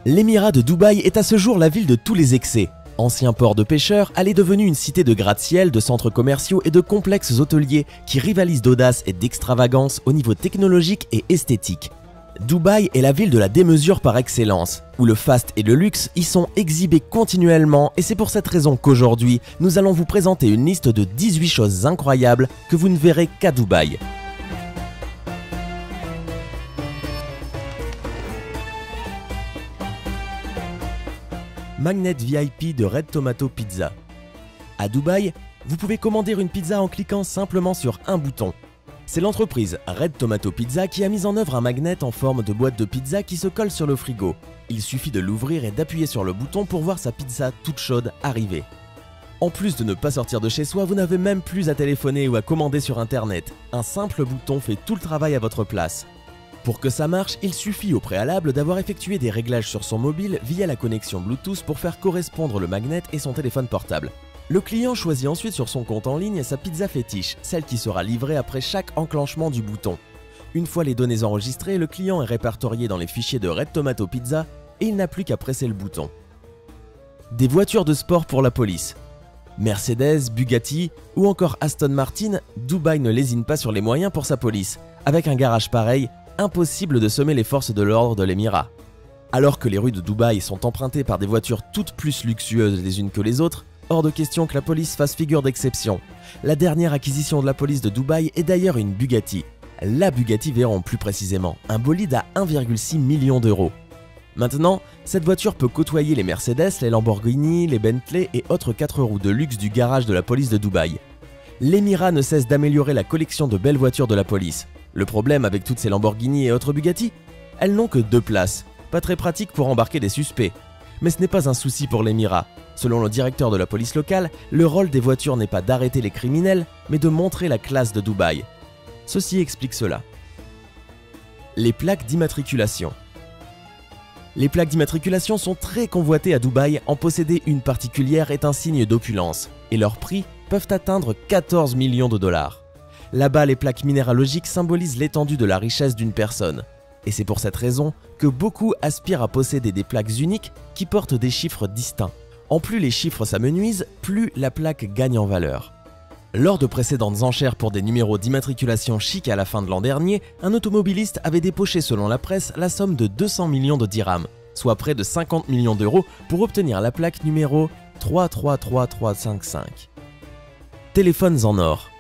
L'émirat de Dubaï est à ce jour la ville de tous les excès. Ancien port de pêcheurs, elle est devenue une cité de gratte-ciel, de centres commerciaux et de complexes hôteliers qui rivalisent d'audace et d'extravagance au niveau technologique et esthétique. Dubaï est la ville de la démesure par excellence, où le faste et le luxe y sont exhibés continuellement, et c'est pour cette raison qu'aujourd'hui, nous allons vous présenter une liste de 18 choses incroyables que vous ne verrez qu'à Dubaï. Magnet VIP de Red Tomato Pizza. À Dubaï, vous pouvez commander une pizza en cliquant simplement sur un bouton. C'est l'entreprise Red Tomato Pizza qui a mis en œuvre un magnet en forme de boîte de pizza qui se colle sur le frigo. Il suffit de l'ouvrir et d'appuyer sur le bouton pour voir sa pizza toute chaude arriver. En plus de ne pas sortir de chez soi, vous n'avez même plus à téléphoner ou à commander sur internet. Un simple bouton fait tout le travail à votre place. Pour que ça marche, il suffit au préalable d'avoir effectué des réglages sur son mobile via la connexion Bluetooth pour faire correspondre le magnet et son téléphone portable. Le client choisit ensuite sur son compte en ligne sa pizza fétiche, celle qui sera livrée après chaque enclenchement du bouton. Une fois les données enregistrées, le client est répertorié dans les fichiers de Red Tomato Pizza et il n'a plus qu'à presser le bouton. Des voitures de sport pour la police. Mercedes, Bugatti ou encore Aston Martin, Dubaï ne lésine pas sur les moyens pour sa police. Avec un garage pareil, impossible de semer les forces de l'ordre de l'émirat. Alors que les rues de Dubaï sont empruntées par des voitures toutes plus luxueuses les unes que les autres, hors de question que la police fasse figure d'exception. La dernière acquisition de la police de Dubaï est d'ailleurs une Bugatti. La Bugatti Veyron plus précisément, un bolide à 1,6 million d'euros. Maintenant, cette voiture peut côtoyer les Mercedes, les Lamborghini, les Bentley et autres 4 roues de luxe du garage de la police de Dubaï. L'émirat ne cesse d'améliorer la collection de belles voitures de la police. Le problème avec toutes ces Lamborghini et autres Bugatti, elles n'ont que 2 places, pas très pratique pour embarquer des suspects. Mais ce n'est pas un souci pour l'émirat. Selon le directeur de la police locale, le rôle des voitures n'est pas d'arrêter les criminels, mais de montrer la classe de Dubaï. Ceci explique cela. Les plaques d'immatriculation. Les plaques d'immatriculation sont très convoitées à Dubaï, en posséder une particulière est un signe d'opulence, et leurs prix peuvent atteindre 14 millions de dollars. Là-bas, les plaques minéralogiques symbolisent l'étendue de la richesse d'une personne. Et c'est pour cette raison que beaucoup aspirent à posséder des plaques uniques qui portent des chiffres distincts. En plus les chiffres s'amenuisent, plus la plaque gagne en valeur. Lors de précédentes enchères pour des numéros d'immatriculation chic à la fin de l'an dernier, un automobiliste avait dépoché selon la presse la somme de 200 millions de dirhams, soit près de 50 millions d'euros pour obtenir la plaque numéro 333355. Téléphones en or.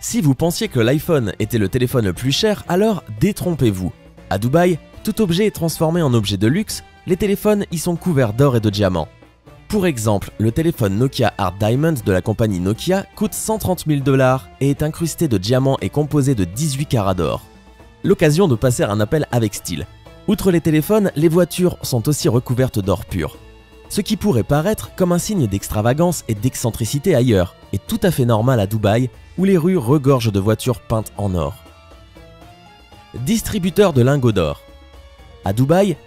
Si vous pensiez que l'iPhone était le téléphone le plus cher, alors détrompez-vous. À Dubaï, tout objet est transformé en objet de luxe, les téléphones y sont couverts d'or et de diamants. Pour exemple, le téléphone Nokia Hard Diamond de la compagnie Nokia coûte 130 000 $ et est incrusté de diamants et composé de 18 carats d'or. L'occasion de passer un appel avec style. Outre les téléphones, les voitures sont aussi recouvertes d'or pur. Ce qui pourrait paraître comme un signe d'extravagance et d'excentricité ailleurs, est tout à fait normal à Dubaï, où les rues regorgent de voitures peintes en or. Distributeurs de lingots d'or. À Dubaï,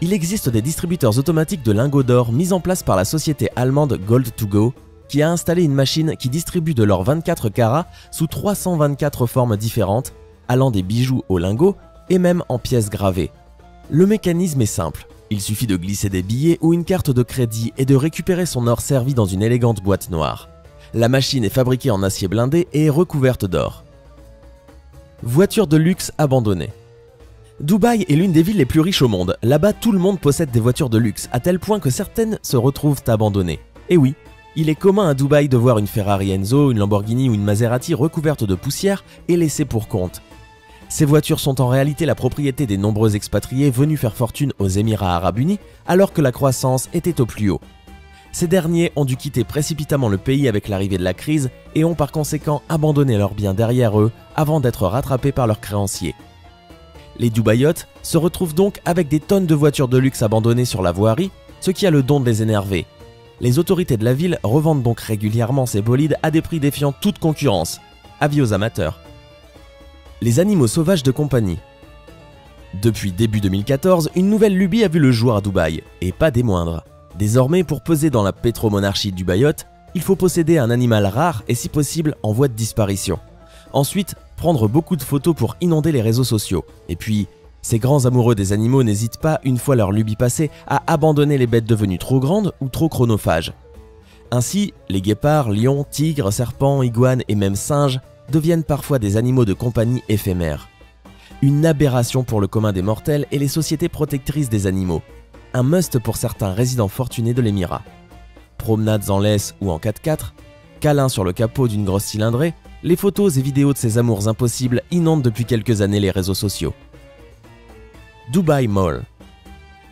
il existe des distributeurs automatiques de lingots d'or mis en place par la société allemande Gold2Go, qui a installé une machine qui distribue de l'or 24 carats sous 324 formes différentes, allant des bijoux aux lingots et même en pièces gravées. Le mécanisme est simple. Il suffit de glisser des billets ou une carte de crédit et de récupérer son or servi dans une élégante boîte noire. La machine est fabriquée en acier blindé et est recouverte d'or. Voitures de luxe abandonnées. Dubaï est l'une des villes les plus riches au monde. Là-bas, tout le monde possède des voitures de luxe, à tel point que certaines se retrouvent abandonnées. Et oui, il est commun à Dubaï de voir une Ferrari Enzo, une Lamborghini ou une Maserati recouverte de poussière et laissée pour compte. Ces voitures sont en réalité la propriété des nombreux expatriés venus faire fortune aux Émirats Arabes Unis alors que la croissance était au plus haut. Ces derniers ont dû quitter précipitamment le pays avec l'arrivée de la crise et ont par conséquent abandonné leurs biens derrière eux avant d'être rattrapés par leurs créanciers. Les Dubaïotes se retrouvent donc avec des tonnes de voitures de luxe abandonnées sur la voirie, ce qui a le don de les énerver. Les autorités de la ville revendent donc régulièrement ces bolides à des prix défiant toute concurrence. Avis aux amateurs. Les animaux sauvages de compagnie. Depuis début 2014, une nouvelle lubie a vu le jour à Dubaï, et pas des moindres. Désormais, pour peser dans la pétromonarchie dubaïote, il faut posséder un animal rare et si possible en voie de disparition. Ensuite, prendre beaucoup de photos pour inonder les réseaux sociaux. Et puis, Ces grands amoureux des animaux n'hésitent pas, une fois leur lubie passée, à abandonner les bêtes devenues trop grandes ou trop chronophages. Ainsi, les guépards, lions, tigres, serpents, iguanes et même singes deviennent parfois des animaux de compagnie éphémères. Une aberration pour le commun des mortels et les sociétés protectrices des animaux. Un must pour certains résidents fortunés de l'émirat. Promenades en laisse ou en 4x4, câlins sur le capot d'une grosse cylindrée, les photos et vidéos de ces amours impossibles inondent depuis quelques années les réseaux sociaux. Dubai Mall.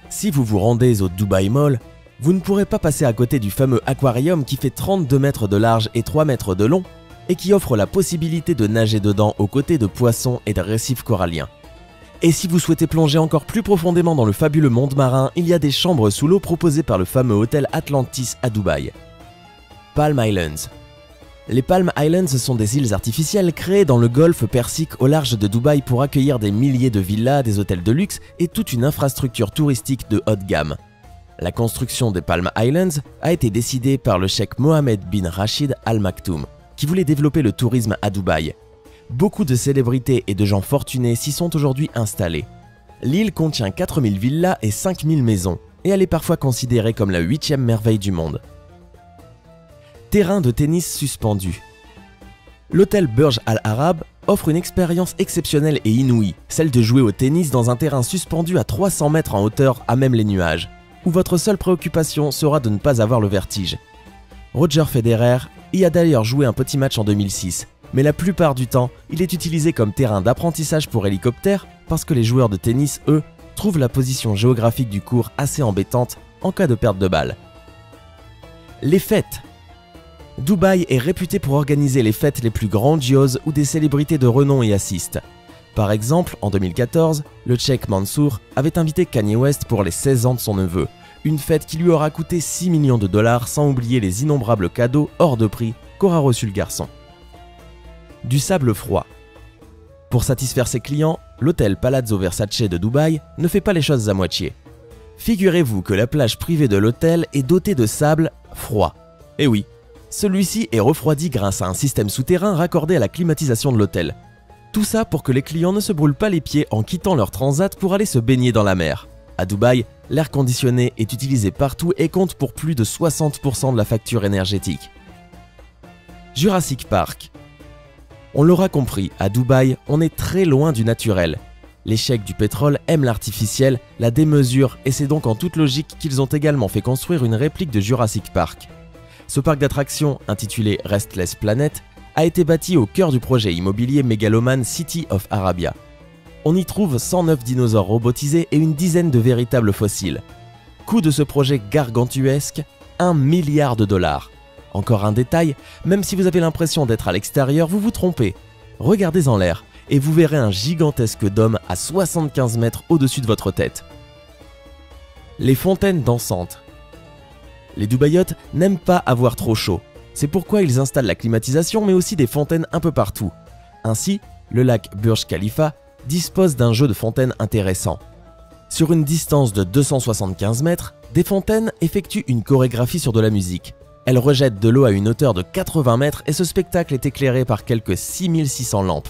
Si vous vous rendez au Dubai Mall, vous ne pourrez pas passer à côté du fameux aquarium qui fait 32 mètres de large et 3 mètres de long et qui offre la possibilité de nager dedans aux côtés de poissons et de récifs coralliens. Et si vous souhaitez plonger encore plus profondément dans le fabuleux monde marin, il y a des chambres sous l'eau proposées par le fameux hôtel Atlantis à Dubaï. Palm Islands. Les Palm Islands sont des îles artificielles créées dans le golfe Persique au large de Dubaï pour accueillir des milliers de villas, des hôtels de luxe et toute une infrastructure touristique de haute gamme. La construction des Palm Islands a été décidée par le cheikh Mohammed bin Rachid Al Maktoum, qui voulait développer le tourisme à Dubaï. Beaucoup de célébrités et de gens fortunés s'y sont aujourd'hui installés. L'île contient 4000 villas et 5000 maisons, et elle est parfois considérée comme la 8e merveille du monde. Terrain de tennis suspendu. L'hôtel Burj Al Arab offre une expérience exceptionnelle et inouïe, celle de jouer au tennis dans un terrain suspendu à 300 mètres en hauteur à même les nuages, où votre seule préoccupation sera de ne pas avoir le vertige. Roger Federer y a d'ailleurs joué un petit match en 2006, mais la plupart du temps, il est utilisé comme terrain d'apprentissage pour hélicoptères parce que les joueurs de tennis, eux, trouvent la position géographique du court assez embêtante en cas de perte de balle. Les fêtes. Dubaï est réputé pour organiser les fêtes les plus grandioses où des célébrités de renom y assistent. Par exemple, en 2014, le cheikh Mansour avait invité Kanye West pour les 16 ans de son neveu, une fête qui lui aura coûté 6 millions de dollars sans oublier les innombrables cadeaux hors de prix qu'aura reçu le garçon. Du sable froid. Pour satisfaire ses clients, l'hôtel Palazzo Versace de Dubaï ne fait pas les choses à moitié. Figurez-vous que la plage privée de l'hôtel est dotée de sable froid. Et oui, celui-ci est refroidi grâce à un système souterrain raccordé à la climatisation de l'hôtel. Tout ça pour que les clients ne se brûlent pas les pieds en quittant leur transat pour aller se baigner dans la mer. À Dubaï, l'air conditionné est utilisé partout et compte pour plus de 60% de la facture énergétique. Jurassic Park. On l'aura compris, à Dubaï, on est très loin du naturel. Les cheikhs du pétrole aiment l'artificiel, la démesure, et c'est donc en toute logique qu'ils ont également fait construire une réplique de Jurassic Park. Ce parc d'attractions, intitulé Restless Planet, a été bâti au cœur du projet immobilier mégalomane City of Arabia. On y trouve 109 dinosaures robotisés et une dizaine de véritables fossiles. Coût de ce projet gargantuesque, 1 milliard de dollars. Encore un détail, même si vous avez l'impression d'être à l'extérieur, vous vous trompez. Regardez en l'air et vous verrez un gigantesque dôme à 75 mètres au-dessus de votre tête. Les fontaines dansantes. Les Dubaïotes n'aiment pas avoir trop chaud. C'est pourquoi ils installent la climatisation mais aussi des fontaines un peu partout. Ainsi, le lac Burj Khalifa dispose d'un jeu de fontaines intéressant. Sur une distance de 275 mètres, des fontaines effectuent une chorégraphie sur de la musique. Elles rejettent de l'eau à une hauteur de 80 mètres et ce spectacle est éclairé par quelques 6600 lampes.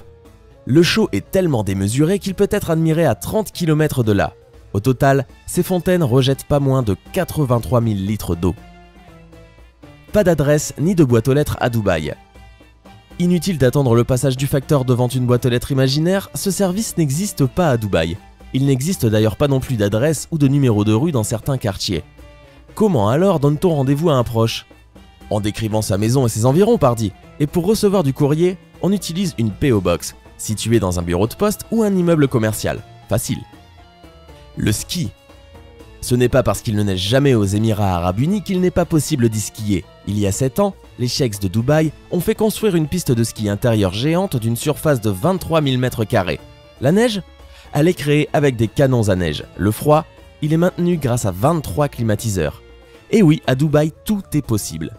Le show est tellement démesuré qu'il peut être admiré à 30 km de là. Au total, ces fontaines rejettent pas moins de 83 000 litres d'eau. Pas d'adresse ni de boîte aux lettres à Dubaï. Inutile d'attendre le passage du facteur devant une boîte aux lettres imaginaire, ce service n'existe pas à Dubaï. Il n'existe d'ailleurs pas non plus d'adresse ou de numéro de rue dans certains quartiers. Comment alors donne-t-on rendez-vous à un proche? En décrivant sa maison et ses environs, pardi. Et pour recevoir du courrier, on utilise une PO Box, située dans un bureau de poste ou un immeuble commercial. Facile. Le ski. Ce n'est pas parce qu'il ne neige jamais aux Émirats Arabes Unis qu'il n'est pas possible d'y skier. Il y a 7 ans, les cheikhs de Dubaï ont fait construire une piste de ski intérieure géante d'une surface de 23 000 m². La neige? Elle est créée avec des canons à neige. Le froid? Il est maintenu grâce à 23 climatiseurs. Et oui, à Dubaï, tout est possible.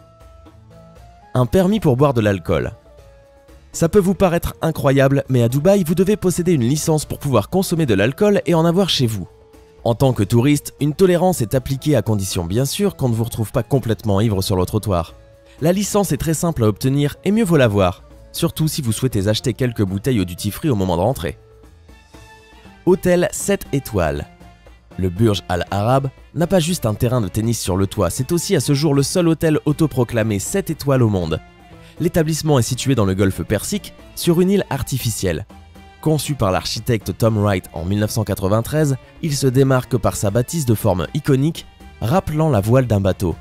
Un permis pour boire de l'alcool. Ça peut vous paraître incroyable, mais à Dubaï, vous devez posséder une licence pour pouvoir consommer de l'alcool et en avoir chez vous. En tant que touriste, une tolérance est appliquée à condition bien sûr qu'on ne vous retrouve pas complètement ivre sur le trottoir. La licence est très simple à obtenir et mieux vaut l'avoir, surtout si vous souhaitez acheter quelques bouteilles au duty free au moment de rentrer. Hôtel 7 étoiles. Le Burj Al Arab n'a pas juste un terrain de tennis sur le toit, c'est aussi à ce jour le seul hôtel autoproclamé 7 étoiles au monde. L'établissement est situé dans le golfe Persique, sur une île artificielle. Conçu par l'architecte Tom Wright en 1993, il se démarque par sa bâtisse de forme iconique, rappelant la voile d'un bateau.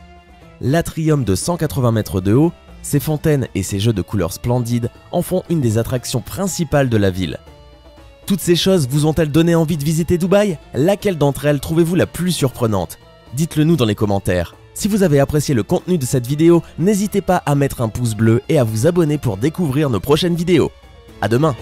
L'atrium de 180 mètres de haut, ses fontaines et ses jeux de couleurs splendides en font une des attractions principales de la ville. Toutes ces choses vous ont-elles donné envie de visiter Dubaï? Laquelle d'entre elles trouvez-vous la plus surprenante? Dites-le nous dans les commentaires. Si vous avez apprécié le contenu de cette vidéo, n'hésitez pas à mettre un pouce bleu et à vous abonner pour découvrir nos prochaines vidéos. À demain!